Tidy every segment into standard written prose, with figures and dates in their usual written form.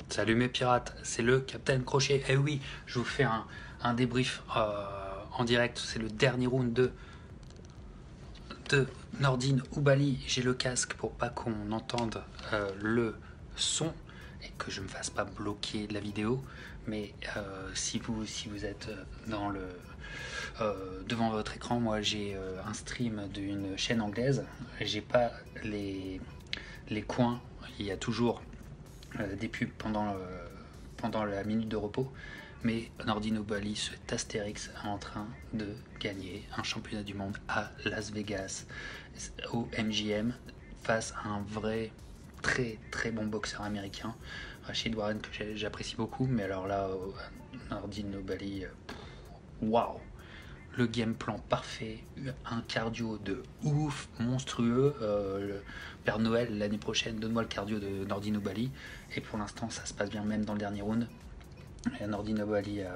Salut mes pirates, c'est le Captain Crochet. Eh oui, je vous fais un débrief en direct. C'est le dernier round de Nordine Oubali. J'ai le casque pour pas qu'on entende le son et que je me fasse pas bloquer de la vidéo. Mais si vous êtes devant votre écran, moi j'ai un stream d'une chaîne anglaise. J'ai pas les coins. Il y a toujours des pubs pendant la minute de repos. Mais Nordine Bali, cet Astérix, est en train de gagner un championnat du monde à Las Vegas, au MGM, face à un vrai très très bon boxeur américain, Rashid Warren, que j'apprécie beaucoup. Mais alors là, Nordine Bali, waouh! Le game plan parfait, un cardio de ouf, monstrueux. Le Père Noël, l'année prochaine, donne-moi le cardio de Nordine Bali. Et pour l'instant, ça se passe bien, même dans le dernier round. Et Nordine Bali a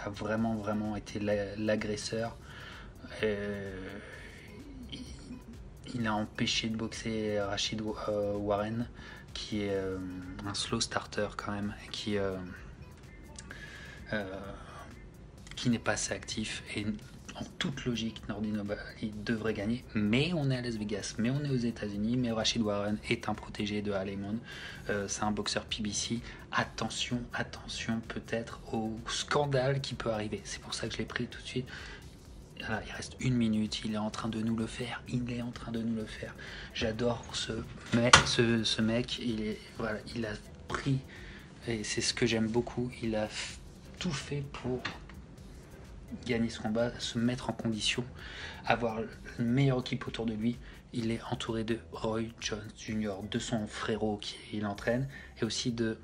vraiment, vraiment été l'agresseur. Euh, il a empêché de boxer Rashid Warren, qui est un slow starter quand même, euh, qui n'est pas assez actif. Et en toute logique, Nordine Bali devrait gagner. Mais on est à Las Vegas, mais on est aux États-Unis. Mais Rashid Warren est un protégé de Alemon. C'est un boxeur PBC. Attention, attention peut-être au scandale qui peut arriver. C'est pour ça que je l'ai pris tout de suite. Voilà, il reste une minute, il est en train de nous le faire. Il est en train de nous le faire. J'adore ce mec. Voilà, il a pris, et c'est ce que j'aime beaucoup, il a tout fait pour gagner ce combat, se mettre en condition, avoir une meilleure équipe autour de lui. Il est entouré de Roy Jones Jr., de son frérot qui l'entraîne, et aussi de,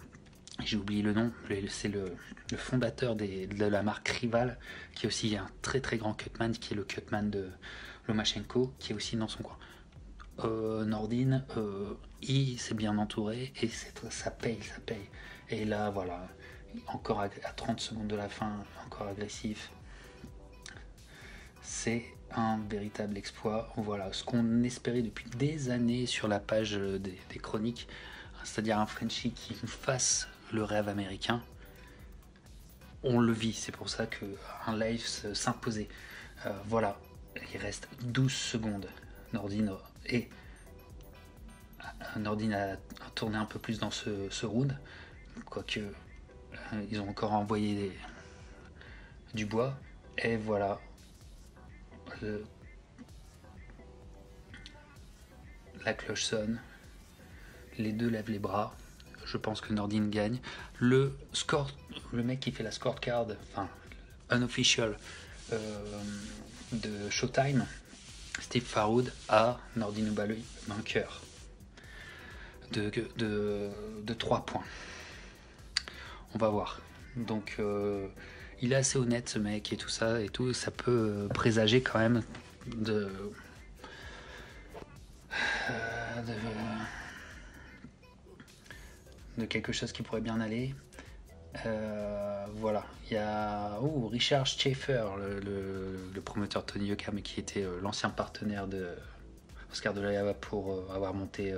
j'ai oublié le nom, c'est le fondateur de la marque Rival, qui est aussi un très très grand cutman, qui est le cutman de Lomachenko, qui est aussi dans son coin. Nordine, il s'est bien entouré et ça paye, ça paye. Et là, voilà, encore à 30 secondes de la fin, encore agressif. C'est un véritable exploit. Voilà, ce qu'on espérait depuis des années sur la page des chroniques, c'est-à-dire un Frenchie qui nous fasse le rêve américain. On le vit, c'est pour ça qu'un live s'imposait. Voilà, il reste 12 secondes. Et Nordine a tourné un peu plus dans ce round, quoique ils ont encore envoyé du bois. Et voilà, la cloche sonne, les deux lèvent les bras. Je pense que Nordine gagne. Le mec qui fait la scorecard, enfin unofficial de Showtime, Steve Faroud, a Nordine Oubaly vainqueur de 3 points. On va voir. Donc il est assez honnête ce mec et tout ça, ça peut présager quand même de, de quelque chose qui pourrait bien aller. Voilà, il y a Richard Schaefer, le promoteur Tony Yoka, mais qui était l'ancien partenaire de Oscar de la Hoya pour avoir monté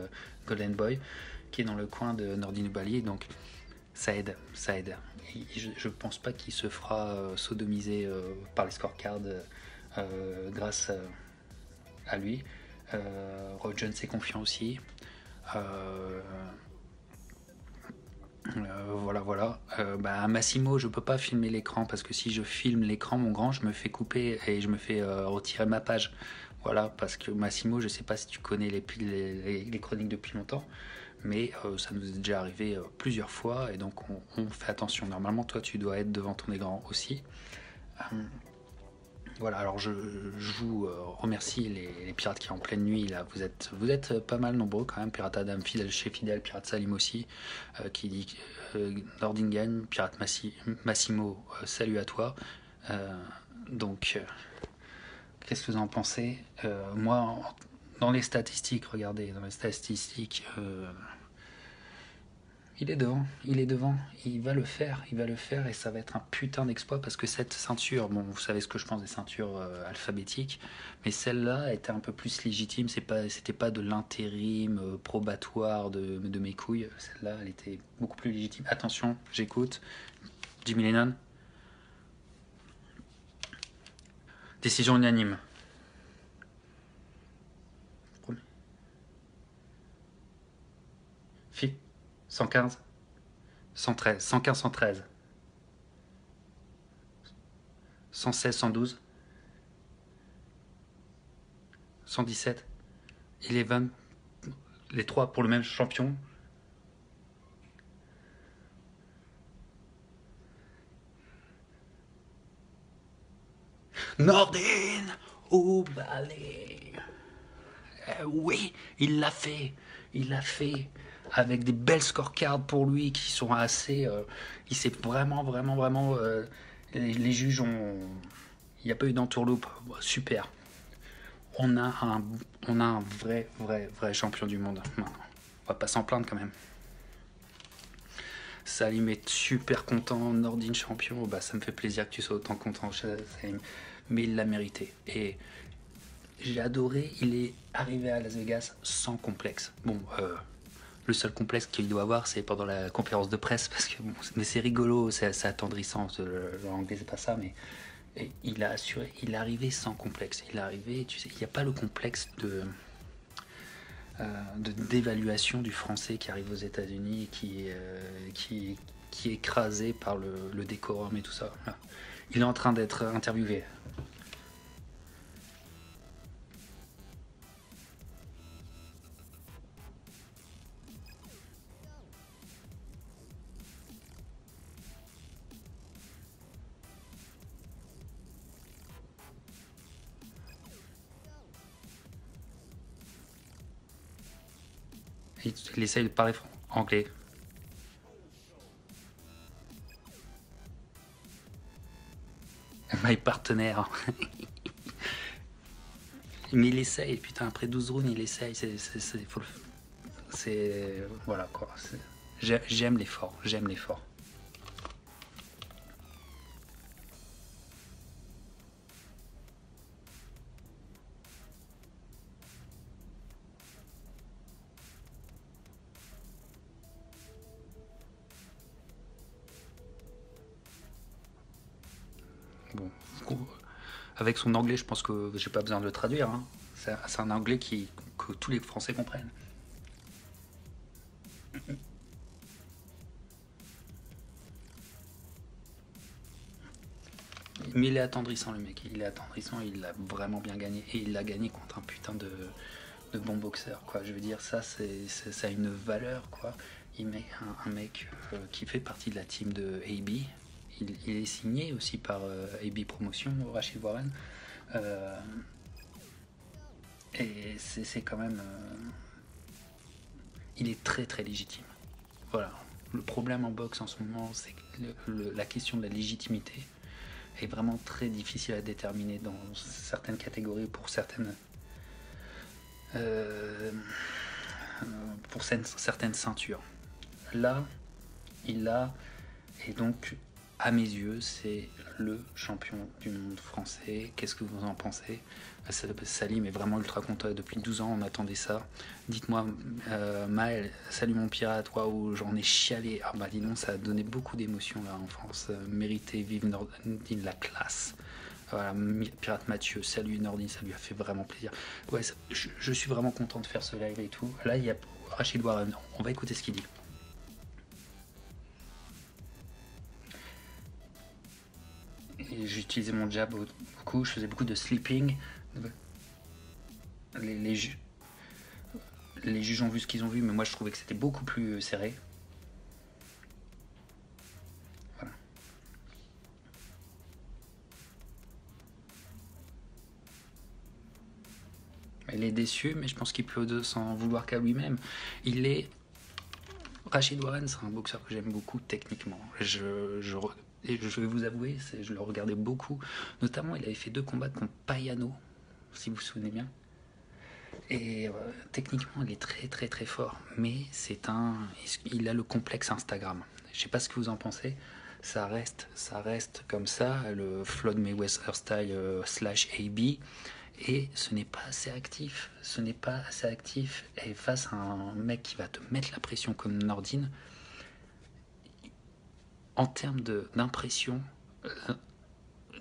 Golden Boy, qui est dans le coin de Nordine Oubaly, donc ça aide, ça aide. Je pense pas qu'il se fera sodomiser par les scorecards grâce à lui. Roy Jones est confiant aussi. Voilà. Massimo, je peux pas filmer l'écran parce que si je filme l'écran, mon grand, je me fais couper et je me fais retirer ma page. Voilà, parce que Massimo, je sais pas si tu connais les chroniques depuis longtemps, mais ça nous est déjà arrivé plusieurs fois et donc on fait attention. Normalement, toi, tu dois être devant ton écran aussi. Voilà, alors je vous remercie les pirates qui en pleine nuit, là, vous êtes pas mal nombreux quand même, Pirate Adam, Fidèle chez Fidèle, Pirate Salim aussi, qui dit Nordingen, Pirate Massimo, salut à toi. Euh, donc, qu'est-ce que vous en pensez? Moi, dans les statistiques, regardez, dans les statistiques, il est devant, il va le faire et ça va être un putain d'exploit parce que cette ceinture, bon, vous savez ce que je pense des ceintures alphabétiques, mais celle-là était un peu plus légitime, c'était pas de l'intérim probatoire de mes couilles, celle-là, elle était beaucoup plus légitime. Attention, j'écoute, Jimmy Lennon, décision unanime. Fi, 115, 113, 115, 113. 116, 112, 117, 11, les trois pour le même champion. Nordine au balai. Oui, il l'a fait avec des belles scorecards pour lui qui sont assez. Il s'est vraiment. Les juges ont. Il n'y a pas eu d'entourloupe. Super. On a un, on a un vrai champion du monde maintenant. On va pas s'en plaindre quand même. Salim est super content, Nordine champion, bah ça me fait plaisir que tu sois autant content, Salim. Mais il l'a mérité. Et j'ai adoré, il est arrivé à Las Vegas sans complexe. Bon, le seul complexe qu'il doit avoir, c'est pendant la conférence de presse, parce que bon, mais c'est rigolo, c'est attendrissant, l'anglais c'est pas ça, mais et il a assuré, il est arrivé sans complexe. Il est arrivé, tu sais, il n'y a pas le complexe de d'évaluation du français qui arrive aux États-Unis et qui est écrasé par le décorum et tout ça. Il est en train d'être interviewé. Il essaye de parler anglais. My partenaire. Mais il essaye, putain, après 12 rounds, il essaye. Voilà quoi. J'aime l'effort, j'aime l'effort. Bon, avec son anglais, je pense que j'ai pas besoin de le traduire. Hein. C'est un anglais que tous les Français comprennent. Mais il est attendrissant le mec, il est attendrissant, il l'a vraiment bien gagné. Et il l'a gagné contre un putain de bon boxeur, quoi. Je veux dire, ça a une valeur, quoi. Il met un mec qui fait partie de la team de AB. Il est signé aussi par AB Promotion, Rachid Warren. Euh, et c'est quand même... il est très légitime. Voilà. Le problème en boxe en ce moment, c'est que la question de la légitimité est vraiment très difficile à déterminer dans certaines catégories euh, pour certaines ceintures. Là, il a, et donc à mes yeux, c'est le champion du monde français. Qu'est-ce que vous en pensez? Salim est vraiment ultra content. Depuis 12 ans, on attendait ça. Dites-moi, Maël, salut mon pirate, waouh, j'en ai chialé. Ah bah dis donc, ça a donné beaucoup d'émotions là en France. Mérité, vive Nordine, la classe. Voilà, Pirate Mathieu, salut Nordine, ça lui a fait vraiment plaisir. Ouais, je suis vraiment content de faire ce live et tout. Là, il y a Rachid Warren, on va écouter ce qu'il dit. J'utilisais mon jab beaucoup, je faisais beaucoup de sleeping. Les, les, ju- les juges ont vu ce qu'ils ont vu, mais moi je trouvais que c'était beaucoup plus serré. Voilà. Il est déçu, mais je pense qu'il peut s'en vouloir qu'à lui-même. Rachid Warren, c'est un boxeur que j'aime beaucoup techniquement. Et je vais vous avouer, je le regardais beaucoup. Notamment, il avait fait 2 combats contre Payano, si vous vous souvenez bien. Et techniquement, il est très très très fort, mais il a le complexe Instagram. Je sais pas ce que vous en pensez. Ça reste comme ça, le Floyd Mayweather style slash AB, et ce n'est pas assez actif. Ce n'est pas assez actif. Et face à un mec qui va te mettre la pression comme Nordine, en termes d'impression,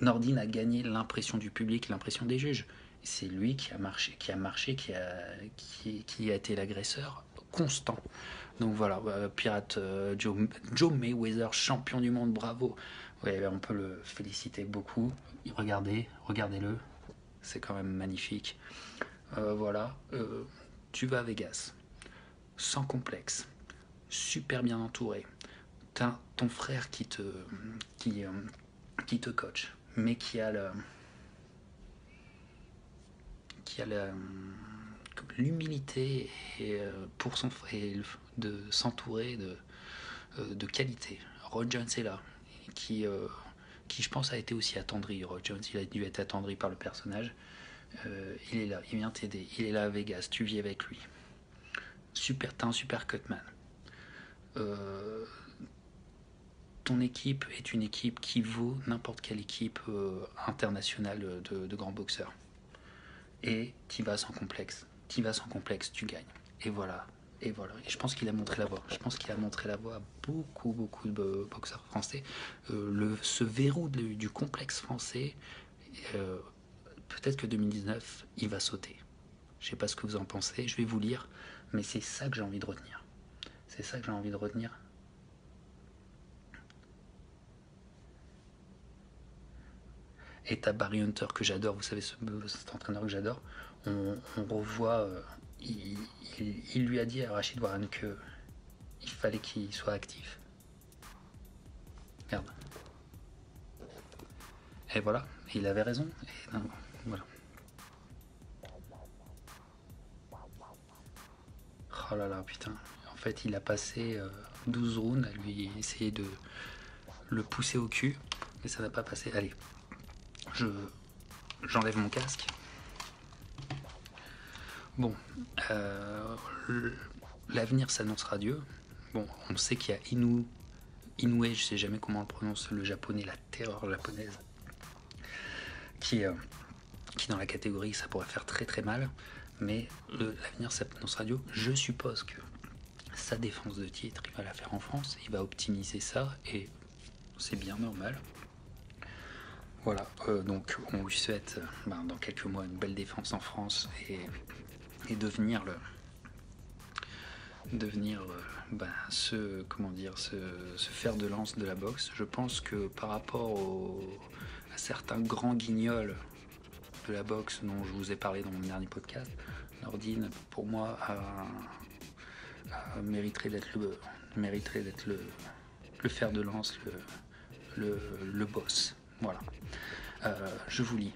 Nordine a gagné l'impression du public, l'impression des juges. C'est lui qui a marché, qui a été l'agresseur constant. Donc voilà, Pirate Joe Mayweather, champion du monde, bravo. Ouais, on peut le féliciter beaucoup. Regardez-le, c'est quand même magnifique. Voilà, tu vas à Vegas, sans complexe, super bien entouré. T'as ton frère qui te coach, mais qui a l'humilité pour son frère de s'entourer de qualité. Roy Jones est là, qui je pense a été aussi attendri. Roy Jones, il a dû être attendri par le personnage. Il est là, il vient t'aider, il est là à Vegas, tu vis avec lui. T'as un super cutman. Ton équipe est une équipe qui vaut n'importe quelle équipe internationale de grands boxeurs. Et tu vas sans complexe. Tu gagnes. Et voilà. Et je pense qu'il a montré la voie. Je pense qu'il a montré la voie à beaucoup de boxeurs français. Ce verrou du complexe français, peut-être que 2019, il va sauter. Je sais pas ce que vous en pensez. Je vais vous lire. Mais c'est ça que j'ai envie de retenir. C'est ça que j'ai envie de retenir. Et t'as Barry Hunter que j'adore, vous savez, cet entraîneur que j'adore. On revoit, il lui a dit à Rachid Warren que il fallait qu'il soit actif. Merde. Et voilà, il avait raison. Et non, voilà. Oh là là, putain. En fait, il a passé 12 rounds à lui essayer de le pousser au cul, mais ça n'a pas passé. Allez, j'enlève mon casque. Bon, l'avenir s'annonce radieux. Bon, on sait qu'il y a Inoue, je sais jamais comment on prononce le japonais, la terreur japonaise, qui dans la catégorie ça pourrait faire très très mal, mais l'avenir s'annonce radieux. Je suppose que sa défense de titre, il va la faire en France, il va optimiser ça et c'est bien normal. Voilà, donc on lui souhaite dans quelques mois une belle défense en France et devenir ce fer de lance de la boxe. Je pense que par rapport à certains grands guignols de la boxe dont je vous ai parlé dans mon dernier podcast, Nordine pour moi mériterait d'être le fer de lance, le boss. Voilà. Je vous lis.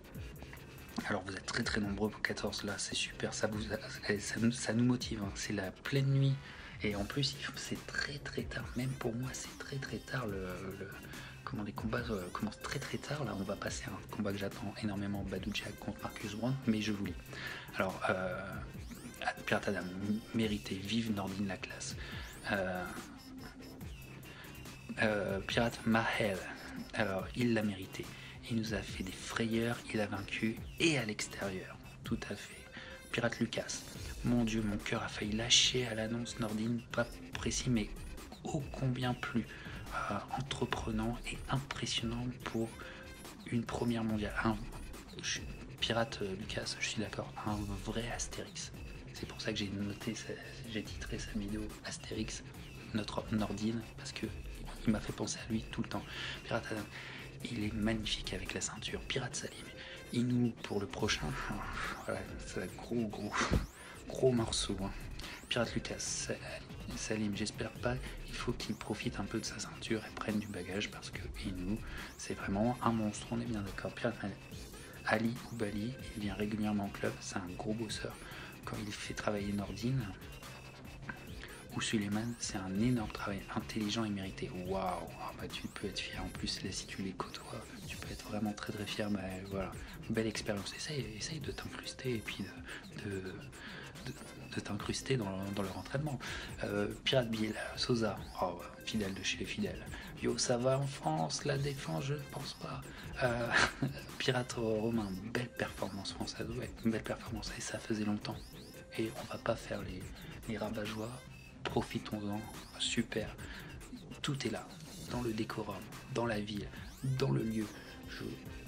Alors vous êtes très très nombreux pour 14 là, c'est super, ça nous motive, hein. C'est la pleine nuit et en plus c'est très très tard, même pour moi c'est très très tard, les combats commencent très très tard. Là on va passer à un combat que j'attends énormément, Badou Jack contre Marcus Brown, mais je vous lis. Alors Pirate Adam, mérité, vive Nordine la classe. Pirate Mahel, alors il l'a mérité. Il nous a fait des frayeurs, il a vaincu et à l'extérieur, tout à fait. Pirate Lucas, mon Dieu, mon cœur a failli lâcher à l'annonce. Nordine, pas précis, mais ô combien plus entreprenant et impressionnant pour une première mondiale. Pirate Lucas, je suis d'accord, un vrai Astérix. C'est pour ça que j'ai titré sa vidéo Astérix, notre Nordine, parce que il m'a fait penser à lui tout le temps. Pirate Adam, il est magnifique avec la ceinture. Pirate Salim, Inoue pour le prochain. Voilà, c'est un gros morceau. Hein. Pirate Lucas, Salim, j'espère pas. Il faut qu'il profite un peu de sa ceinture et prenne du bagage parce que Inoue, c'est vraiment un monstre. On est bien d'accord. Pirate Ali Oubali, il vient régulièrement au club. C'est un gros bosseur. Quand il fait travailler Nordine, Suleiman, c'est un énorme travail, intelligent et mérité. Waouh, ah bah, tu peux être fier. En plus, là, si tu les côtoies, tu peux être vraiment très très fier. Bah, voilà, belle expérience. Essaye de t'incruster et puis de t'incruster dans leur entraînement. Pirate Bill, Sosa, oh, fidèle de chez les fidèles. Yo, ça va en France, la défense, je ne pense pas. Pirate Romain, belle performance française, ouais, belle performance, et ça faisait longtemps. Et on va pas faire les rabat-joie, profitons-en, super. Tout est là, dans le décorum, dans la ville, dans le lieu.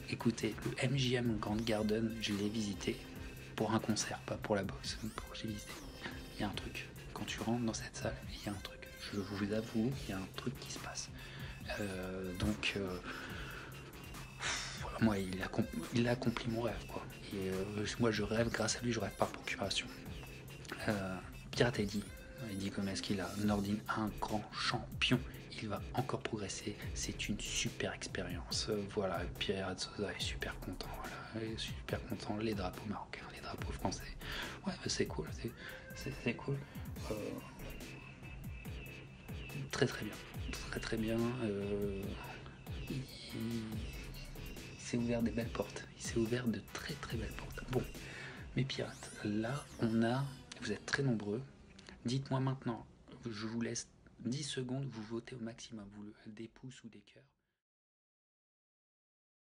Écoutez, le MJM Grand Garden, je l'ai visité pour un concert, pas pour la boxe. J'ai visité. Il y a un truc. Quand tu rentres dans cette salle, il y a un truc. Je vous avoue, il y a un truc qui se passe. Moi, il a accompli mon rêve, quoi. Et moi, je rêve, grâce à lui, je rêve par procuration. Pirate Eddie Gomez qu'il a, Nordine, un grand champion. Il va encore progresser. C'est une super expérience. Voilà, Pirate Sosa est super content. Voilà, il est super content. Les drapeaux marocains, les drapeaux français. Ouais, c'est cool. C'est cool. Très très bien. Très très bien. Il s'est ouvert des belles portes. Il s'est ouvert de très très belles portes. Bon, mes pirates, là vous êtes très nombreux. Dites-moi maintenant, je vous laisse 10 secondes, vous votez au maximum, des pouces ou des cœurs.